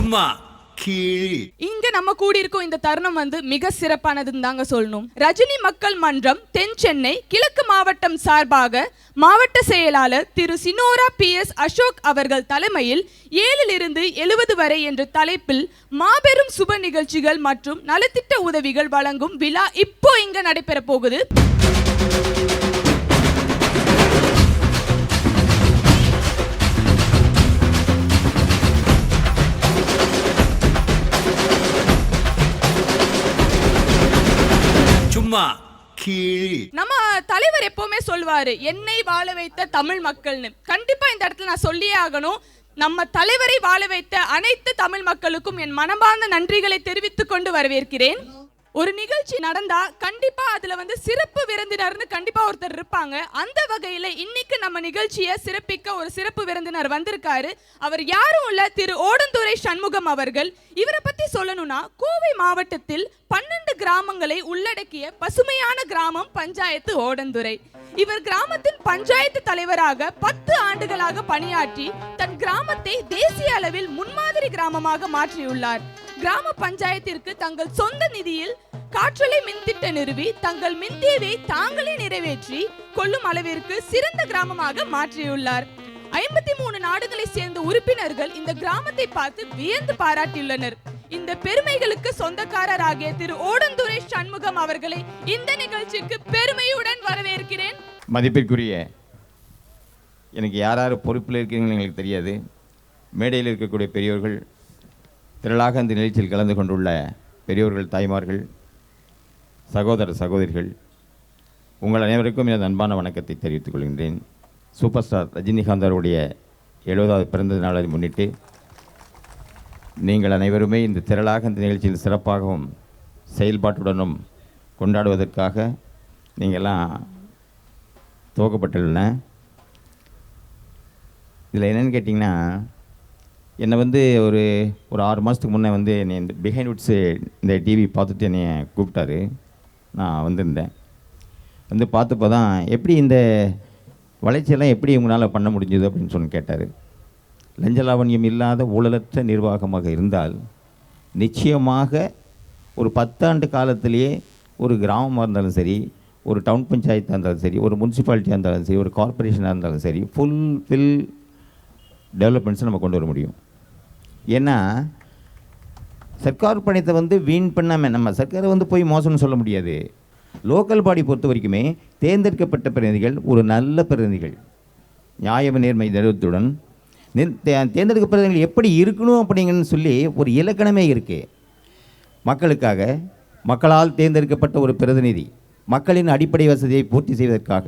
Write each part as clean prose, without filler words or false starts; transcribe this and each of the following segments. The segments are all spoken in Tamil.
சும்மா கீழ். இங்க நம்ம கூடியிருக்கும் இந்த தருணம் மிக சிறப்பானதுன்னு தாங்க சொல்லணும். ரஜினி மக்கள் மன்றம் தென் சென்னை கிழக்கு மாவட்டம் சார்பாக மாவட்ட செயலாளர் திரு சினோரா PS அசோக் அவர்கள் தலைமையில் 7 to 70 வரை என்ற தலைப்பில் மாபெரும் சுப நிகழ்ச்சிகள் மற்றும் நலத்திட்ட உதவிகள் வழங்கும் விழா இப்போ இங்க நடைபெற போகுது. நம்ம தலைவர் எப்பவுமே சொல்வாரு என்னை வாழ வைத்த தமிழ் மக்கள்னு. கண்டிப்பா இந்த இடத்துல நான் சொல்லியே ஆகணும். நம்ம தலைவரை வாழ வைத்த அனைத்து தமிழ் மக்களுக்கும் என் மனமார்ந்த நன்றிகளை தெரிவித்துக் கொண்டு வரவேற்கிறேன். ஒரு நிகழ்ச்சி நடந்தா கண்டிப்பா அதுல சிறப்பு விருந்தினர்னு கண்டிப்பா ஒருத்தர் இருப்பாங்க. அந்த வகையில இன்னைக்கு நம்ம நிகழ்ச்சியை சிறப்பிக்க ஒரு சிறப்பு விருந்தினர் வந்திருக்காரு. அவர் யாரும் இல்ல, திரு ஓடந்துரை சண்முகம் அவர்கள். இவரை பத்தி சொல்லணும்னா கோவை மாவட்டத்தில் 12 கிராமங்களை உள்ளடக்கிய பசுமையான கிராமம் பஞ்சாயத்து ஓடந்துரை. இவர் கிராமத்தின் பஞ்சாயத்து தலைவராக 10 ஆண்டுகளாக பணியாற்றி தன் கிராமத்தை தேசிய அளவில் முன்மாதிரி கிராமமாக மாற்றியுள்ளார். கிராம பஞ்சாயத்திற்கு தங்கள் சொந்த நிதியில் காற்றலை மின்திட்ட நிறுவி தங்கள் மின் தேவையை தாங்களே நிறைவேற்றி கொள்ளும் அளவிற்கு சிறந்த கிராமமாக மாற்றியுள்ளார். 53 நாடுகளை சேர்ந்த உறுப்பினர்கள் இந்த கிராமத்தை பார்த்து வியந்து பாராட்டியுள்ளனர். இந்த பெருமைகளுக்கு சொந்தக்காரராகிய திரு ஓடந்துரை சண்முகம் அவர்களை இந்த நிகழ்ச்சிக்கு பெருமையுடன் வரவேற்கிறேன். மதிப்பிற்குரிய, எனக்கு யார் பொறுப்பில் இருக்கீங்கன்னு எங்களுக்கு தெரியாது. மேடையில் இருக்கக்கூடிய பெரியோர்கள், திரளாக இந்த நிகழ்ச்சியில் கலந்து கொண்டுள்ள பெரியோர்கள், தாய்மார்கள், சகோதர சகோதரிகள், உங்கள் அனைவருக்கும் எனது அன்பான வணக்கத்தை தெரிவித்துக் கொள்கின்றேன். சூப்பர் ஸ்டார் ரஜினிகாந்த் அவருடைய 70வது பிறந்த நாளை முன்னிட்டு நீங்கள் அனைவருமே இந்த திரளாக இந்த நிகழ்ச்சியில் சிறப்பாகவும் செயல்பாட்டுடனும் கொண்டாடுவதற்காக நீங்கள்லாம் துவக்கப்பட்டுள்ளன. இதில் என்னென்னு கேட்டிங்கன்னா, என்னை ஒரு 6 மாதத்துக்கு முன்னே என்னை பிஹைண்ட் வுட்ஸு இந்த டிவி பார்த்துட்டு என்னை கூப்பிட்டாரு. நான் வந்திருந்தேன். பார்த்தப்போ தான் எப்படி இந்த வளர்ச்சியெல்லாம் எப்படி உங்களால் பண்ண முடிஞ்சது அப்படின்னு கேட்டார். லஞ்ச லாவண்யம் இல்லாத ஊழலற்ற நிர்வாகமாக இருந்தால் நிச்சயமாக ஒரு 10 ஆண்டு காலத்திலேயே ஒரு கிராமமாக இருந்தாலும் சரி, ஒரு டவுன் பஞ்சாயத்தாக இருந்தாலும் சரி, ஒரு முனிசிபாலிட்டியாக இருந்தாலும் சரி, ஒரு கார்பரேஷனாக இருந்தாலும் சரி, ஃபுல்ஃபில் டெவலப்மெண்ட்ஸை நம்ம கொண்டு வர முடியும். ஏன்னா சர்க்கார் பணத்தை வீண் பண்ணாமல் நம்ம சர்க்காரை போய் மோசம்னு சொல்ல முடியாது. லோக்கல் பாடி பொறுத்த வரைக்குமே தேர்ந்தெடுக்கப்பட்ட பிரதிநிதிகள் ஒரு நல்ல பிரதிநிதிகள், நியாய நேர்மை தருவத்துடன் தேர்ந்தெடுக்க பிரதிநிதிகள் எப்படி இருக்கணும் அப்படிங்கன்னு சொல்லி ஒரு இலக்கணமே இருக்குது. மக்களுக்காக, மக்களால் தேர்ந்தெடுக்கப்பட்ட ஒரு பிரதிநிதி மக்களின் அடிப்படை வசதியை பூர்த்தி செய்வதற்காக,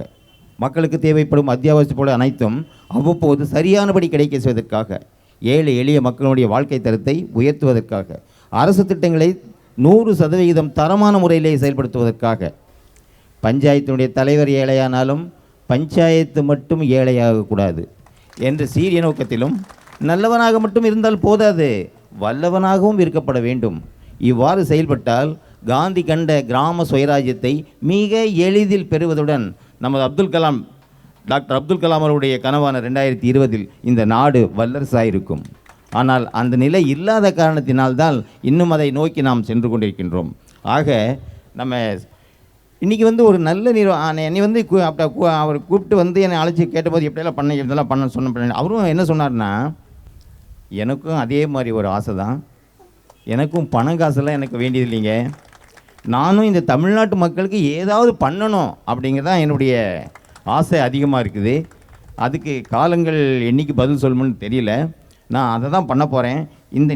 மக்களுக்கு தேவைப்படும் அத்தியாவசிய பொருள் அனைத்தும் அவ்வப்போது சரியானபடி கிடைக்க செய்வதற்காக, ஏழை எளிய மக்களுடைய வாழ்க்கை தரத்தை உயர்த்துவதற்காக, அரசு திட்டங்களை 100% தரமான முறையிலே செயல்படுத்துவதற்காக, பஞ்சாயத்தினுடைய தலைவர் ஏழையானாலும் பஞ்சாயத்து மட்டும் ஏழையாகக்கூடாது என்ற சீரிய நோக்கத்திலும் நல்லவனாக மட்டும் இருந்தால் போதாது, வல்லவனாகவும் இருக்கப்பட வேண்டும். இவ்வாறு செயல்பட்டால் காந்தி கண்ட கிராம சுயராஜ்யத்தை மிக எளிதில் பெறுவதுடன் நமது டாக்டர் அப்துல் கலாம் அவருடைய கனவான 2020 இந்த நாடு வல்லரசாயிருக்கும். ஆனால் அந்த நிலை இல்லாத காரணத்தினால்தான் இன்னும் அதை நோக்கி நாம் சென்று கொண்டிருக்கின்றோம். ஆக நம்ம இன்றைக்கி ஒரு நல்ல என்னை அவர் கூப்பிட்டு என்னை அழைச்சி கேட்டபோது எப்படியெல்லாம் பண்ண இதெல்லாம் பண்ண சொன்ன. அவரும் என்ன சொன்னார்னா, எனக்கும் அதே மாதிரி ஒரு ஆசை தான். எனக்கும் பணம் காசெல்லாம் எனக்கு வேண்டியது இல்லைங்க. நானும் இந்த தமிழ்நாட்டு மக்களுக்கு ஏதாவது பண்ணணும் அப்படிங்கிறதான் என்னுடைய ஆசை அதிகமாக இருக்குது. அதுக்கு காலங்கள் என்றைக்கு பதில் சொல்லணும்னு தெரியல. நான் அதை தான் பண்ண போகிறேன்.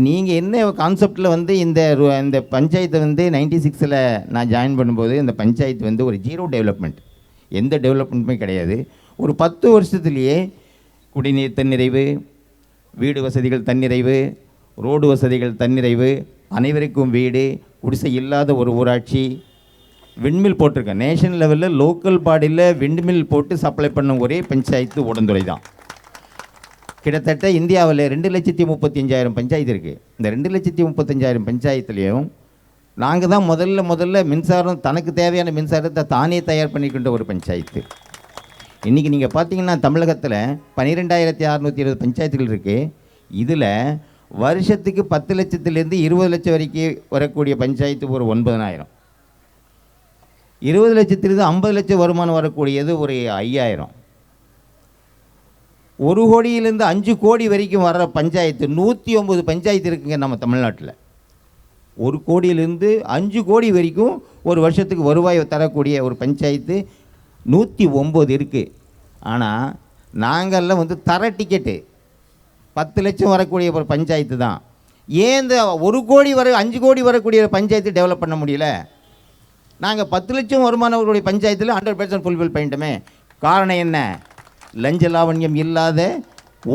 நீங்கள் என்ன கான்செப்டில் இந்த பஞ்சாயத்தை 96 நான் ஜாயின் பண்ணும்போது இந்த பஞ்சாயத்து ஒரு 0 டெவலப்மெண்ட், எந்த டெவலப்மெண்ட்டுமே கிடையாது. ஒரு 10 வருஷத்துலேயே குடிநீர் தன்னிறைவு, வீடு வசதிகள் தன்னிறைவு, ரோடு வசதிகள் தன்னிறைவு, அனைவருக்கும் வீடு, குடிசை இல்லாத ஒரு ஊராட்சி, விண்மில் போட்டிருக்கேன். நேஷனல் லெவலில் லோக்கல் பாடியில் விண்மில் போட்டு சப்ளை பண்ண ஒரே பஞ்சாயத்து ஓடந்துரை தான். கிட்டத்தட்ட இந்தியாவில் 2,35,000 பஞ்சாயத்து இருக்குது. இந்த 2,35,000 பஞ்சாயத்துலேயும் நாங்கள் தான் முதல்ல மின்சாரம், தனக்கு தேவையான மின்சாரத்தை தானே தயார் பண்ணிக்கின்ற ஒரு பஞ்சாயத்து. இன்றைக்கி நீங்கள் பார்த்தீங்கன்னா தமிழகத்தில் 12,620 பஞ்சாயத்துகள் இருக்குது. இதில் வருஷத்துக்கு 10 லட்சத்துலேருந்து 20 லட்சம் வரைக்கும் வரக்கூடிய பஞ்சாயத்து ஒரு 9,000, 20 லட்சத்திலிருந்து 50 லட்சம் வருமானம் வரக்கூடியது ஒரு 5,000, 1 கோடியிலேருந்து 5 கோடி வரைக்கும் வர்ற பஞ்சாயத்து 109 பஞ்சாயத்து இருக்குங்க நம்ம தமிழ்நாட்டில். 1 கோடியிலேருந்து 5 கோடி வரைக்கும் ஒரு வருஷத்துக்கு வருவாய் தரக்கூடிய ஒரு பஞ்சாயத்து 109 இருக்குது. ஆனால் நாங்கள்லாம் வந்து தர டிக்கெட்டு 10 லட்சம் வரக்கூடிய ஒரு பஞ்சாயத்து தான். ஏன் இந்த 1 கோடி வரை 5 கோடி வரக்கூடிய பஞ்சாயத்து டெவலப் பண்ண முடியல? நாங்கள் 10 லட்சம் வருமானவர்களுடைய பஞ்சாயத்தில் 100% ஃபுல்ஃபில் பண்ணிட்டோமே. காரணம் என்ன? லஞ்ச லாவண்யம் இல்லாத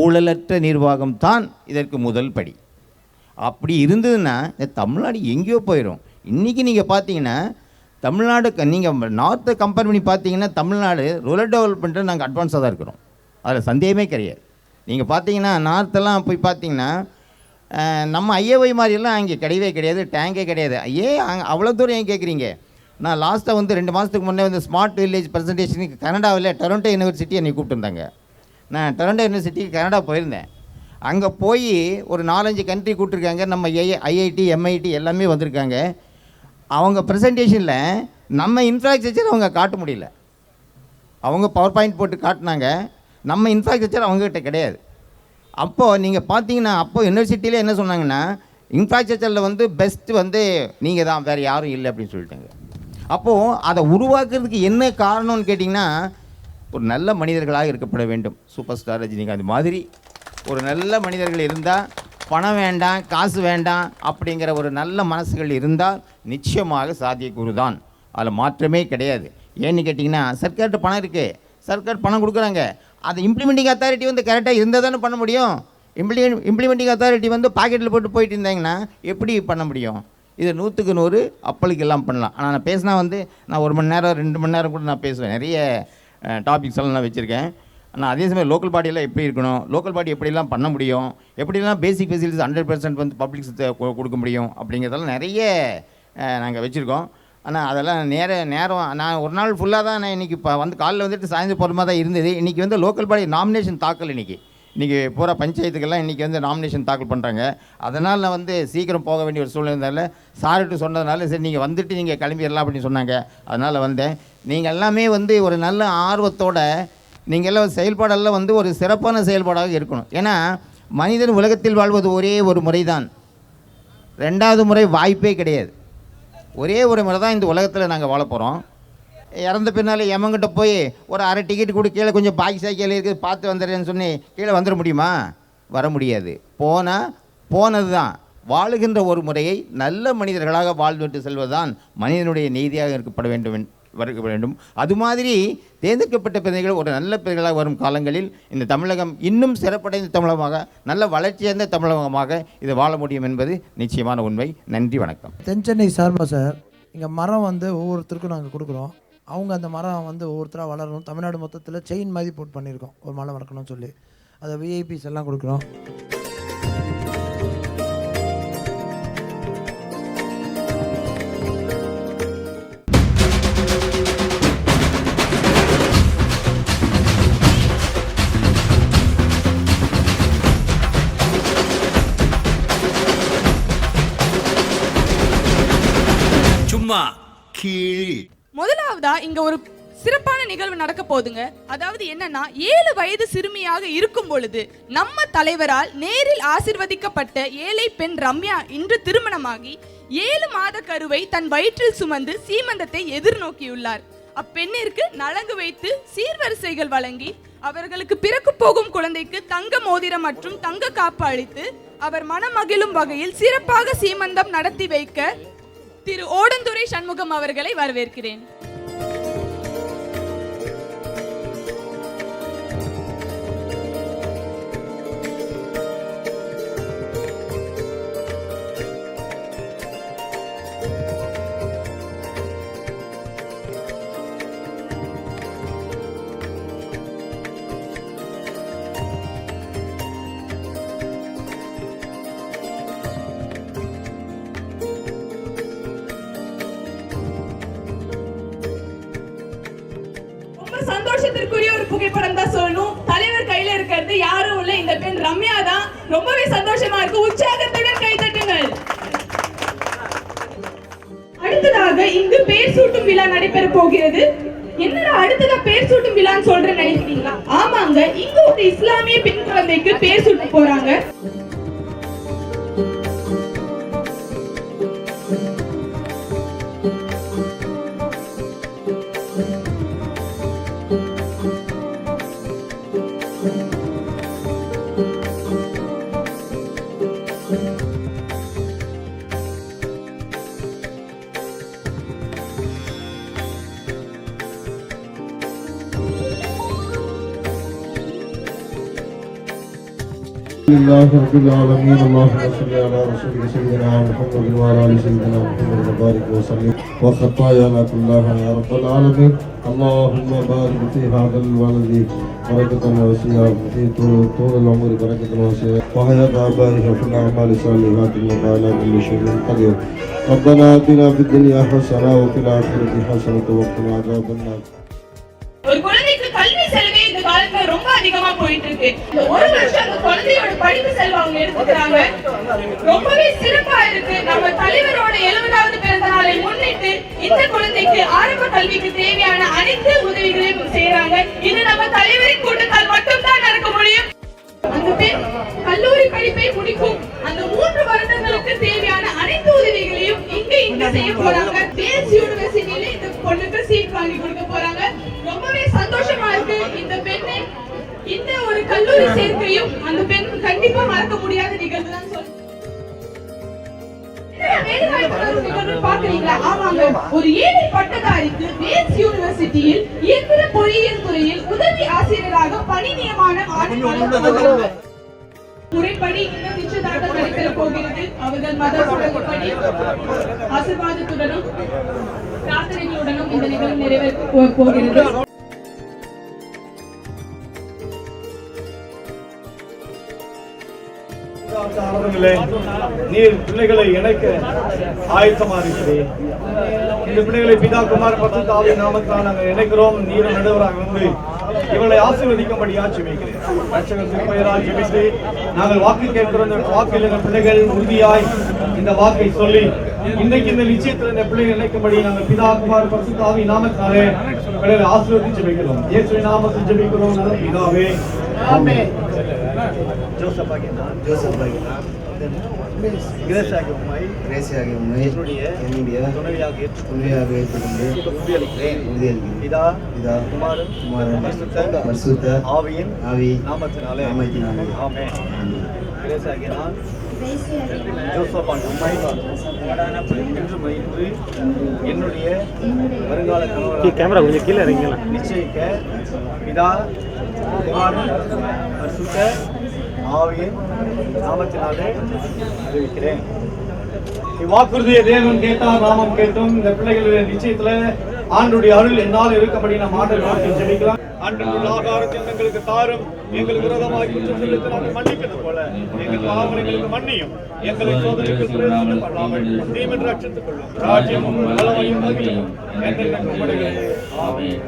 ஊழலற்ற நிர்வாகம் தான் இதற்கு முதல் படி. அப்படி இருந்ததுன்னா இந்த தமிழ்நாடு எங்கேயோ போயிடும். இன்றைக்கி நீங்கள் பார்த்தீங்கன்னா தமிழ்நாடு நீங்கள் நார்த்தை கம்பேர் பண்ணி பார்த்தீங்கன்னா தமிழ்நாடு ரூரல் டெவலப்மெண்ட்டில் நாங்கள் அட்வான்ஸாக தான் இருக்கிறோம். அதில் சந்தேகமே கிடையாது. நீங்கள் பார்த்தீங்கன்னா நார்த்தெல்லாம் போய் பார்த்தீங்கன்னா நம்ம ஐஏஒய் மாதிரியெல்லாம் அங்கே கிடையவே கிடையாது, டேங்கே கிடையாது. ஏன் அவ்வளோ தூரம் ஏன் கேட்குறீங்க? நான் லாஸ்ட்டாக வந்து 2 மாதத்துக்கு முன்னே வந்து ஸ்மார்ட் வில்லேஜ் ப்ரெசன்டேஷனுக்கு கனடாவில் டொரண்டோ யூனிவர்சிட்டி என்னை கூப்பிட்டுருந்தாங்க. நான் டொரண்டோ யூனிவர்சிட்டிக்கு கனடா போயிருந்தேன். அங்கே போய் ஒரு 4-5 கண்ட்ரி கூப்பிட்ருக்காங்க. நம்ம ஐஐடி எம்ஐடி எல்லாமே வந்திருக்காங்க. அவங்க ப்ரெசன்டேஷனில் நம்ம இன்ஃப்ராஸ்ட்ரக்சர் அவங்க காட்ட முடியல. அவங்க பவர் பாயிண்ட் போட்டு காட்டினாங்க. நம்ம இன்ஃப்ராஸ்ட்ரக்சர் அவங்ககிட்ட கிடையாது. அப்போது நீங்கள் பார்த்தீங்கன்னா அப்போ யூனிவர்சிட்டியில் என்ன சொன்னாங்கன்னா இன்ஃப்ராஸ்ட்ரக்சரில் வந்து பெஸ்ட்டு வந்து நீங்கள் தான், வேறு யாரும் இல்லை அப்படின்னு சொல்லிட்டாங்க. அப்போது அதை உருவாக்குறதுக்கு என்ன காரணம்னு கேட்டிங்கன்னா ஒரு நல்ல மனிதர்களாக இருக்கப்பட வேண்டும். சூப்பர் ஸ்டார் ரஜினிகாந்த் மாதிரி ஒரு நல்ல மனிதர்கள் இருந்தால், பணம் வேண்டாம் காசு வேண்டாம் அப்படிங்கிற ஒரு நல்ல மனசுகள் இருந்தால் நிச்சயமாக சாத்தியக்கூறு தான். அதில் மாற்றமே கிடையாது. ஏன்னு கேட்டிங்கன்னா சர்க்கார்கிட்ட பணம் இருக்குது, சர்க்கார் பணம் கொடுக்குறாங்க. அதை இம்ப்ளிமெண்டிங் அத்தாரிட்டி வந்து கரெக்டாக இருந்தால் தானே பண்ண முடியும். இம்ப்ளிமெண்டிங் அத்தாரிட்டி வந்து பாக்கெட்டில் போட்டு போயிட்டு இருந்தாங்கன்னா எப்படி பண்ண முடியும்? இது 100க்கு 100 அப்பளுக்கு எல்லாம் பண்ணலாம். ஆனால் நான் பேசினா வந்து நான் 1 மணி நேரம் 2 மணி நேரம் கூட நான் பேசுவேன். நிறைய டாபிக்ஸ் எல்லாம் நான் வச்சுருக்கேன். ஆனால் அதே சமயம் லோக்கல் பாடியெல்லாம் எப்படி இருக்கணும், லோக்கல் பாடி எப்படிலாம் பண்ண முடியும், எப்படிலாம் பேசிக் ஃபெசிலிட்டிஸ் 100% வந்து பப்ளிக்ஸ் கொடுக்க முடியும் அப்படிங்கிறதெல்லாம் நிறைய நாங்கள் வச்சுருக்கோம். ஆனால் அதெல்லாம் நேரம் நான் ஒரு நாள் ஃபுல்லாக தான் நான் இன்றைக்கி இப்போ வந்து காலையில் வந்துட்டு சாயந்தரம் போகிற மாதிரி தான் இருந்தது. இன்றைக்கி வந்து லோக்கல் பாடி நாமினேஷன் தாக்கல் இன்றைக்கி பூரா பஞ்சாயத்துக்கெல்லாம் இன்றைக்கி வந்து நாமினேஷன் தாக்கல் பண்ணுறாங்க. அதனால் நான் வந்து சீக்கிரம் போக வேண்டிய ஒரு சூழ்நிலை இருந்தால சார்கிட்ட சொன்னதுனால சரி நீங்கள் வந்துட்டு நீங்கள் கிளம்பிடலாம் அப்படின்னு சொன்னாங்க. அதனால் வந்தேன். நீங்கள் எல்லாமே வந்து ஒரு நல்ல ஆர்வத்தோட நீங்கள் எல்லாம் செயல்பாடெல்லாம் வந்து ஒரு சிறப்பான செயல்பாடாக இருக்கணும். ஏன்னா மனிதன் உலகத்தில் வாழ்வது ஒரே ஒரு முறை தான், 2வது முறை வாய்ப்பே கிடையாது. ஒரே ஒரு முறை தான் இந்த உலகத்தில் நாங்கள் வாழ போகிறோம். இறந்த பின்னால் எமங்கிட்ட போய் ஒரு அரை டிக்கெட் கூட கீழே கொஞ்சம் பாக்கி சைக்கிள் இருக்குது பார்த்து வந்துடுறேன்னு சொல்லி கீழே வந்துட முடியுமா? வர முடியாது. போனது தான். வாழுகின்ற ஒரு முறையை நல்ல மனிதர்களாக வாழ்ந்துட்டு செல்வதுதான் மனிதனுடைய நீதியாக இருக்கப்பட வேண்டும். அது மாதிரி தேர்ந்தெடுக்கப்பட்ட பிரதிகள் ஒரு நல்ல பிரதிகளாக வரும் காலங்களில் இந்த தமிழகம் இன்னும் சிறப்படைந்த தமிழகமாக, நல்ல வளர்ச்சியடைந்த தமிழகமாக இது வாழ முடியும் என்பது நிச்சயமான உண்மை. நன்றி, வணக்கம். தென்சென்னை சார்பா சார், இங்கே மரம் வந்து ஒவ்வொருத்தருக்கும் நாங்கள் கொடுக்குறோம். அவங்க அந்த மரம் வந்து ஒவ்வொருத்தராக வளரணும். தமிழ்நாடு மொத்தத்தில் செயின் மாதிரி போட்டு பண்ணியிருக்கோம் ஒரு மரம் வளர்க்கணும்னு சொல்லி. அதை விஐபிஸ் எல்லாம் கொடுக்குறோம். சும்மா கீழ் முதலாவதா இங்க ஒரு சிறப்பான நிகழ்வு நடக்க போதுங்க. அதாவது என்னன்னா 7 வயது சிறுமியாக இருக்கும் பொழுது நம்ம தலைவரால் நேரில் ஆசிர்வதிக்கப்பட்ட ஏழை பெண் ரம்யா இன்று திருமணமாகி 7 மாத கருவை தன் வயிற்றில் சுமந்து சீமந்தத்தை எதிர்நோக்கியுள்ளார். அப்பெண்ணிற்கு நலங்கு வைத்து சீர்வரிசைகள் வழங்கி அவர்களுக்கு பிறக்கு போகும் குழந்தைக்கு தங்க மோதிரம் மற்றும் தங்க காப்பு அளித்து அவர் மனமகிழும் வகையில் சிறப்பாக சீமந்தம் நடத்தி வைக்க திரு ஓடந்துரை சண்முகம் அவர்களை வரவேற்கிறேன். சந்தோஷத்திற்குரிய ஒரு புகைப்படம் தான் சொல்லணும். தலைவர் கையில இருக்கிறது யாரும் உள்ள இந்த பெண் ரம்யா சொன்னாதான் ரொம்பவே சந்தோஷமா இருக்கு. உற்சாகத்துடன் கை தட்டுங்கள். அடுத்ததாக இங்கு பேர் சூட்டும் விழா நடைபெற போகிறது. என்னடா அடுத்ததா பேர் சூட்டும் விழான்னு சொல்றேன்னு நினைக்கிறீங்களா? ஆமாங்க, இங்க ஒரு இஸ்லாமிய பெண் குழந்தைக்கு பேர் சூட்ட போறாங்க. لله رب العالمين اللهم صل على رسولك سيدنا محمد وعلى ال سيدنا محمد وبارك وسلم وخطايانا كلها يا رب العالمين اللهم بارك في هذا الولد بركة وسعة في طول العمر بركة وسعة وحياة آبائه في الأعمال الصالحات إنك على كل شيء قدير ربنا آتنا في الدنيا حسنة وفي الآخرة حسنة وقنا عذاب النار. ஒரு குழந்தைக்கு கல்வி செலவே இந்த காலத்துல ரொம்ப அதிகமா போயிட்டு இருக்கு. இந்த ஒரு வருஷம் அந்த குழந்தையோட படிப்பு செலவு அவங்க எடுத்துக்கிறாங்க. ரொம்பவே சிறப்பா இருக்கு. நம்ம தலைவரோட 70வது பிறந்த நாளை முன்னிட்டு இந்த குழந்தைக்கு ஆரம்ப கல்விக்கு தேவையான அனைத்து உதவிகளையும் செய்யறாங்க. இது நம்ம தலைவரின் கூட்டத்தால் மட்டும்தான் நடக்க முடியும். அந்த பெண் கல்லூரி படிப்பை முடிக்கும் அந்த 3 வருடங்களுக்கு தேவையான அனைத்து உதவிகளையும் இங்க செய்ய போறாங்க. பேஸ் யூனிவர்சிட்டியில இந்த பொண்ணுக்கு சீட் வாங்கி கொடுக்க போறாங்க. ரொம்பவே சந்தோஷமா இருக்கு. இந்த பெண்ணை இந்த ஒரு கல்லூரி சேர்க்கையும் அந்த பெண் கண்டிப்பா மறக்க முடியாத நிகழ்வு தான் சொல்றேன். ஒரு ஏழை பட்டதாரிக்கு வேல்ஸ் யூனிவர்சிட்டியில் இயந்திர பொறியியல் துறையில் உதவி ஆசிரியராக பணி நியமனம் வழங்கப்பட்டுள்ளது. முறைப்படி இந்த நிச்சயதார்த்தம் நடைபெற போகிறது. அவர்கள் மத சடங்குப்படி ஆசீர்வாதத்துடனும் பிரார்த்தனைகளுடனும் இந்த நிகழ்வு நிறைவேற போகிறது. நீர் பிள்ளைகளை இணைக்க ஆயத்தமா இருக்கிறேன். இந்த பிள்ளைகளை பிதா குமார் பரிசுத்த ஆவியின் நாமத்தால் நாங்கள் இணைக்கிறோம். நீரும் நடுவராக வந்து இவளை ஆசீர்வதிக்கும்படியா ஜெபிக்கிறேன். ரட்சகர் திருப்பெயரால் ஜெபித்து நாங்கள் வாக்கு கேட்கிறோம். இந்த வாக்கில் எங்கள் பிள்ளைகள் உறுதியாய் இந்த வாக்கை சொல்லி இன்றைக்கு இந்த நிச்சயத்தில் இந்த பிள்ளைகள் இணைக்கும்படி நாங்கள் பிதா குமார் பரிசுத்த ஆவியின் நாமத்தாலே பிள்ளைகளை ஆசீர்வதித்து ஜெபிக்கிறோம். இயேசுவின் நாமத்தில் ஜெபிக்கிறோம் நல்ல பிதாவே, ஆமென். ஜோசப் ஆகிய நான் கிரேசியாகிய உம்மை என்னுடைய துணைவியாக ஏற்றுக்கொண்டு உறுதியளிக்கிறேன். பிதா குமாரன் பரிசுத்த ஆவியின் நாமத்தினாலே ஆமென். கிரேசியாகிய நான் ஜோசப் ஆகிய உம்மை இன்று என்னுடைய வருங்கால கேமரா கொஞ்சம் கீழே இறங்கலாம் நிச்சயிக்க பிதா குமாரன் பரிசுத்த ஆவியின் நாமத்தினாலே அறிவிக்கிறேன். இவ்வாக்குறுதியை தேவன் கேட்டார், நாமம் கேட்டும். இந்த பிள்ளைகளுடைய நிச்சயத்துல ஆண்டுடைய அருள் என்னால் இருக்கும்படி நாம் ஆண்டவரை ஜெபிக்கலாம். ஆண்டவருடைய ஆகாரத்தை எங்களுக்கு தாரும். எங்களுக்கு விரோதமாய் குற்றம் செலுத்தி நாங்கள் மன்னிப்பது போல எங்கள் பாவங்களுக்கு மன்னியும். எங்களை சோதனைக்கு பிரயோஜனம் பண்ணாமல் தீமென்று ரட்சித்துக் கொள்ளும். ராஜ்யமும் வல்லமையும் மகிமையும் என்றென்றைக்கும் உம்முடையது. ஆமென்.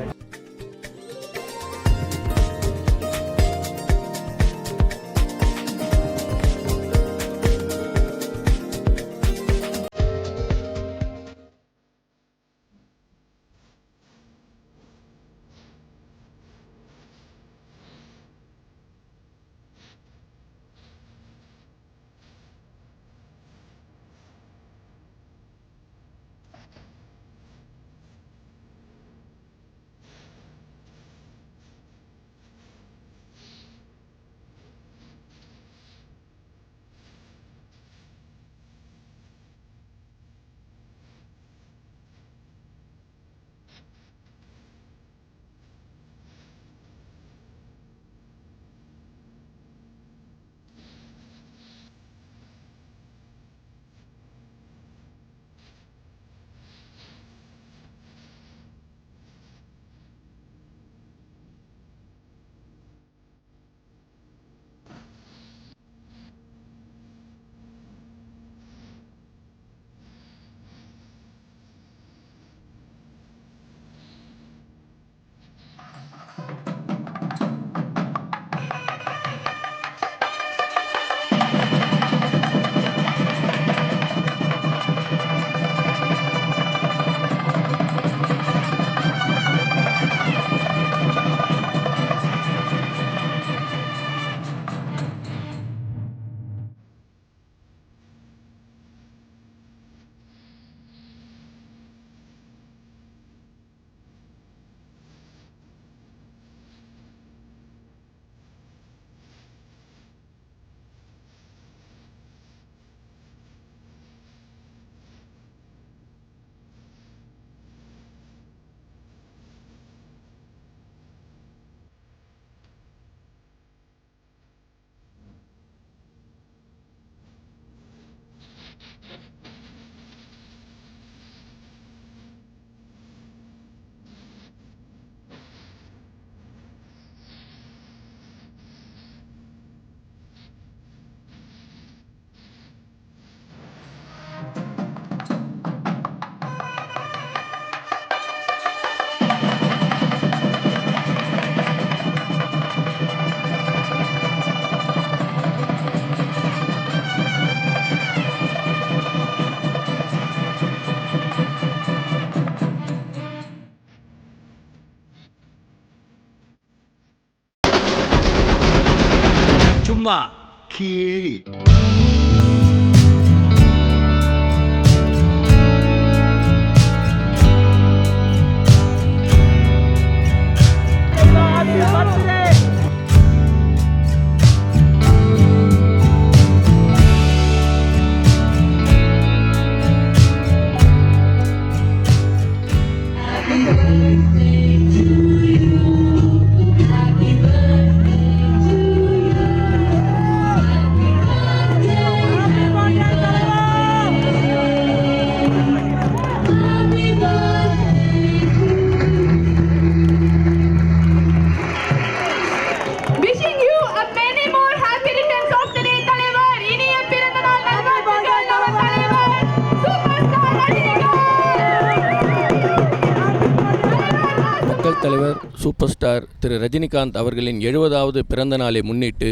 சும்மா கீழி. Wishing you a many more happy returns of the day, தலைவர். இனிய பிறந்த நாள் நல்வாழ்த்துக்கள் நம்ம தலைவர் சூப்பர் ஸ்டார் ரஜினிகாந்த். மக்கள் தலைவர் சூப்பர் ஸ்டார் திரு ரஜினிகாந்த் அவர்களின் 70வது பிறந்த நாளை முன்னிட்டு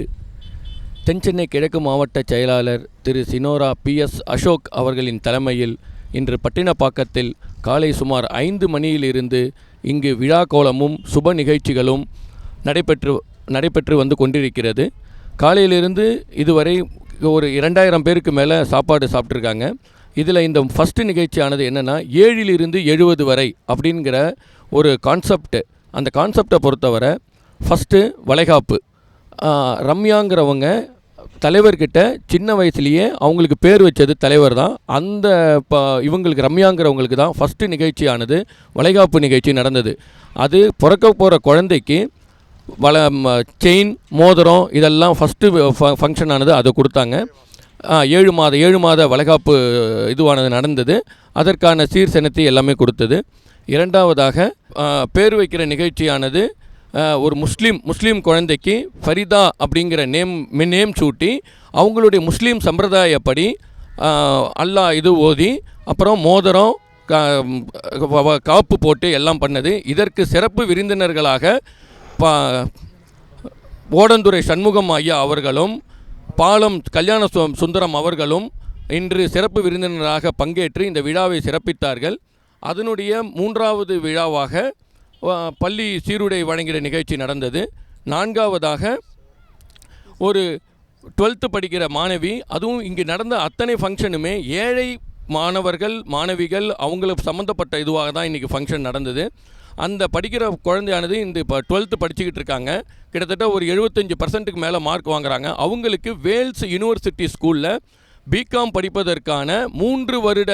தென்சென்னை கிழக்கு மாவட்ட செயலாளர் திரு சினோரா PS அசோக் அவர்களின் தலைமையில் இன்று பட்டினப்பாக்கத்தில் காலை சுமார் 5 மணியிலிருந்து இங்கு விழா கோலமும் சுப நிகழ்ச்சிகளும் நடைபெற்று வந்து கொண்டிருக்கிறது. காலையிலிருந்து இதுவரை ஒரு 2000 பேருக்கு மேலே சாப்பாடு சாப்பிட்ருக்காங்க. இதில் இந்த ஃபஸ்ட்டு நிகழ்ச்சியானது என்னென்னா 7லிருந்து 70 வரை அப்படிங்கிற ஒரு கான்செப்ட். அந்த கான்செப்டை பொறுத்தவரை ஃபஸ்ட்டு வளைகாப்பு. ரம்யாங்கிறவங்க தலைவர்கிட்ட சின்ன வயசுலேயே அவங்களுக்கு பேர் வச்சது தலைவர் தான். அந்த இவங்களுக்கு ரம்யாங்கிறவங்களுக்கு தான் ஃபஸ்ட்டு நிகழ்ச்சியானது வளைகாப்பு நிகழ்ச்சி நடந்தது. அது பிறக்க போகிற குழந்தைக்கு செயின் மோதிரம் இதெல்லாம் ஃபஸ்ட்டு ஃபங்க்ஷன் ஆனது அதை கொடுத்தாங்க. 7 மாத வளைகாப்பு இதுவானது நடந்தது. அதற்கான சீர் செனத்தி எல்லாமே கொடுத்தது. இரண்டாவதாக பேர் வைக்கிற நிகழ்ச்சியானது ஒரு முஸ்லீம் குழந்தைக்கு ஃபரிதா அப்படிங்கிற நேம் சூட்டி அவங்களுடைய முஸ்லீம் சம்பிரதாயப்படி அல்லாஹ் இது ஓதி அப்புறம் மோதிரம் காப்பு போட்டு எல்லாம் பண்ணது. இதற்கு சிறப்பு விருந்தினர்களாக ஓடந்துறை சண்முகம் ஐயா அவர்களும் பாலம் கல்யாண சுந்தரம் அவர்களும் இன்று சிறப்பு விருந்தினராக பங்கேற்று இந்த விழாவை சிறப்பித்தார்கள். அதனுடைய 3வது விழாவாக பள்ளி சீருடை வழங்கிற நிகழ்ச்சி நடந்தது. 4வதாக ஒரு 12th படிக்கிற மாணவி, அதுவும் இங்கு நடந்த அத்தனை ஃபங்க்ஷனுமே ஏழை மாணவர்கள் மாணவிகள் அவங்களுக்கு சம்மந்தப்பட்ட இதுவாக தான் இன்றைக்கி ஃபங்க்ஷன் நடந்தது. அந்த படிக்கிற குழந்தையானது இந்த இப்போ 12th படிச்சுக்கிட்டு இருக்காங்க. கிட்டத்தட்ட ஒரு 75% மேலே மார்க் வாங்குகிறாங்க. அவங்களுக்கு வேல்ஸ் யூனிவர்சிட்டி ஸ்கூலில் பிகாம் படிப்பதற்கான 3 வருட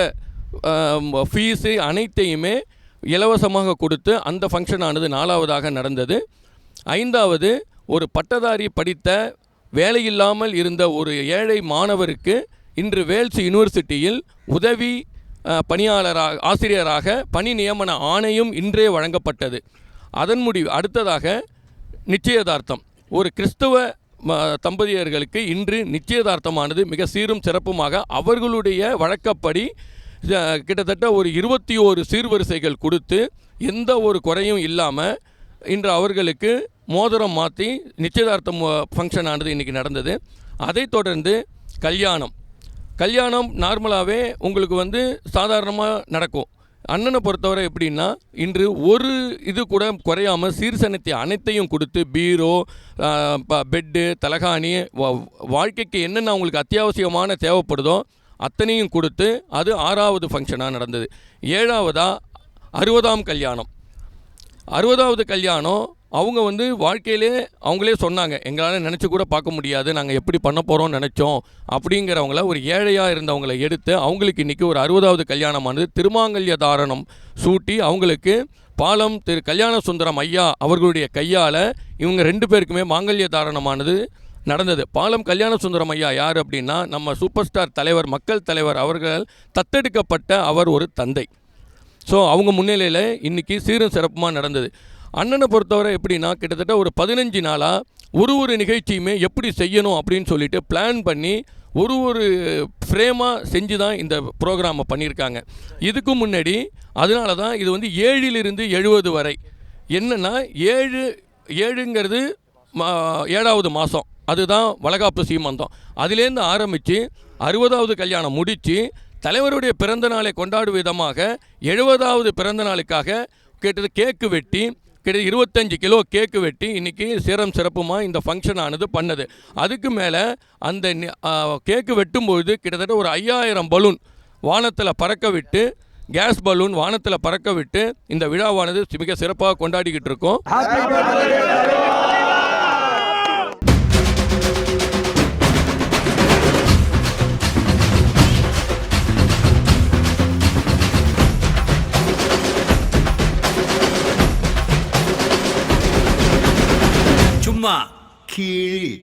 ஃபீஸு அனைத்தையுமே இலவசமாக கொடுத்து அந்த ஃபங்க்ஷனானது 4வதாக நடந்தது. 5வது ஒரு பட்டதாரி படித்த வேலையில்லாமல் இருந்த ஒரு ஏழை மாணவருக்கு இன்று வேல்ஸ் யூனிவர்சிட்டியில் உதவி ஆசிரியராக பணி நியமன ஆணையும் இன்றே வழங்கப்பட்டது. அதன் அடுத்ததாக நிச்சயதார்த்தம். ஒரு கிறிஸ்தவ தம்பதியர்களுக்கு இன்று நிச்சயதார்த்தமானது மிக சீரும் சிறப்புமாக அவர்களுடைய வழக்கப்படி கிட்டத்தட்ட ஒரு 21 சீர்வரிசைகள் கொடுத்து எந்த ஒரு குறையும் இல்லாமல் இன்று அவர்களுக்கு மோதிரம் மாற்றி நிச்சயதார்த்தம் ஃபங்க்ஷன் ஆனது இன்றைக்கி நடந்தது. அதைத் தொடர்ந்து கல்யாணம் நார்மலாகவே உங்களுக்கு சாதாரணமாக நடக்கும். அண்ணனை பொறுத்தவரை எப்படின்னா இன்று ஒரு இது கூட குறையாமல் சீர்சனத்தை அனைத்தையும் கொடுத்து பீரோ பெட்டு தலகாணி வாழ்க்கைக்கு என்னென்ன அவங்களுக்கு அத்தியாவசியமான தேவைப்படுதோ அத்தனையும் கொடுத்து அது 6வது ஃபங்க்ஷனாக நடந்தது. 7வதாக 60ஆம் கல்யாணம். 60வது கல்யாணம் அவங்க வாழ்க்கையிலே அவங்களே சொன்னாங்க, எங்களால் நினச்சி கூட பார்க்க முடியாது, நாங்கள் எப்படி பண்ண போகிறோம்னு நினச்சோம் அப்படிங்கிறவங்கள ஒரு ஏழையாக இருந்தவங்களை எடுத்து அவங்களுக்கு இன்றைக்கி ஒரு 60வது கல்யாணமானது திருமாங்கல்ய தாரணம் சூட்டி அவங்களுக்கு பாலம் திரு கல்யாண சுந்தரம் ஐயா அவர்களுடைய கையால் இவங்க 2 பேருக்குமே மாங்கல்ய தாரணமானது நடந்தது. பாலம் கல்யாண சுந்தரம் ஐயா யார் அப்படின்னா நம்ம சூப்பர் ஸ்டார் தலைவர் மக்கள் தலைவர் அவர்கள் தத்தெடுக்கப்பட்ட அவர் ஒரு தந்தை. ஸோ அவங்க முன்னிலையில் இன்றைக்கி சீரும் சிறப்புமாக நடந்தது. அண்ணனை பொறுத்தவரை எப்படின்னா கிட்டத்தட்ட ஒரு 15 நாளாக ஒரு நிகழ்ச்சியுமே எப்படி செய்யணும் அப்படின்னு சொல்லிட்டு பிளான் பண்ணி ஒரு ஃப்ரேமாக செஞ்சு தான் இந்த ப்ரோக்ராமை பண்ணியிருக்காங்க. இதுக்கு முன்னாடி அதனால தான் இது 7லிருந்து 70 வரை என்னென்னா 7ங்கிறது 7வது மாதம், அதுதான் வளகாப்பு சீமந்தம். அதுலேருந்து ஆரம்பித்து 60வது கல்யாணம் முடித்து தலைவருடைய பிறந்த நாளை கொண்டாடும் விதமாக 70வது பிறந்த நாளுக்காக கேட்டது கேக்கு வெட்டி கிட்ட 25 கிலோ கேக்கு வெட்டி இன்றைக்கி சீரம் சிறப்புமா இந்த ஃபங்க்ஷன் ஆனது பண்ணது. அதுக்கு மேலே அந்த கேக்கு வெட்டும்பொழுது கிட்டத்தட்ட ஒரு 5000 பலூன் வானத்தில் பறக்க விட்டு, கேஸ் பலூன் வானத்தில் பறக்க விட்டு இந்த விழாவானது மிக சிறப்பாக கொண்டாடிக்கிட்டு இருக்கோம். சும்மா கீழி.